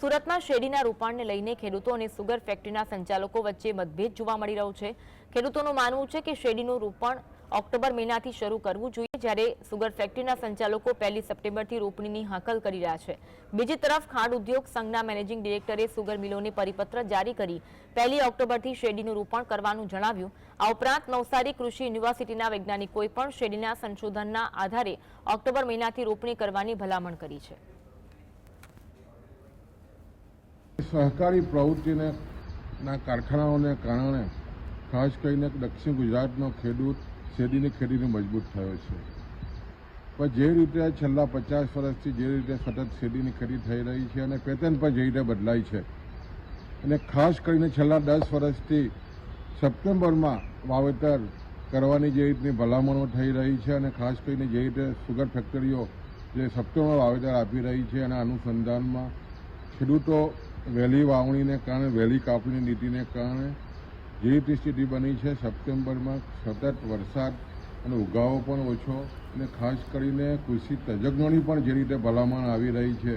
સુરતમાં શેરડીના રોપાણને લઈને ખેડૂતો અને સુગર ફેક્ટરીના સંચાલકો વચ્ચે મતભેદ જોવા મળી રહ્યો છે। ખેડૂતોનું માનવું છે કે શેરડીનું રોપણ ઓક્ટોબર મહિનાથી શરૂ કરવું જોઈએ, જ્યારે સુગર ફેક્ટરીના સંચાલકો 1 સપ્ટેમ્બરથી રોપણીની હાકલ કરી રહ્યા છે। બીજી તરફ ખાંડ ઉદ્યોગ સંઘના મેનેજિંગ ડિરેક્ટરે સુગર મિલોને પરિપત્ર જારી કરી 1 ઓક્ટોબરથી શેરડીનું રોપણ કરવાનું જણાવ્યું। આ ઉપરાંત નવસારી કૃષિ યુનિવર્સિટીના વૈજ્ઞાનિકોએ પણ શેરડીના સંશોધનના આધારે ઓક્ટોબર મહિનાથી રોપણી કરવાની ભલામણ કરી છે। सहकारी प्रवृत्तिना कारखानाओने कारणे खास करीने दक्षिण गुजरातनो खेडूत શેરડીની ખેતીને મજબૂત થયો છે। પણ જે રીતે છેલ્લા 50 વર્ષથી જે રીતે સતત શેરડીની ખેતી થઈ રહી છે અને પેટર્ન પણ જે રીતે બદલાઈ છે અને ખાસ કરીને છેલ્લા 10 વર્ષથી સપ્ટેમ્બરમાં વાવેતર કરવાની જે રીતની ભલામણો થઈ રહી છે અને ખાસ કરીને જે રીતે સુગર ફેક્ટરીઓ જે સપ્ટેમ્બરમાં વાવેતર આપી રહી છે અને અનુસંધાનમાં ખેડૂતો વહેલી વાવણીને કારણે વહેલી કાપણીની નીતિને કારણે જે રીતે સ્થિતિ બની છે, સપ્ટેમ્બરમાં સતત વરસાદ અને ઉગાવો પણ ઓછો અને ખાસ કરીને કૃષિ તજજ્ઞોની પણ જે રીતે ભલામણ આવી રહી છે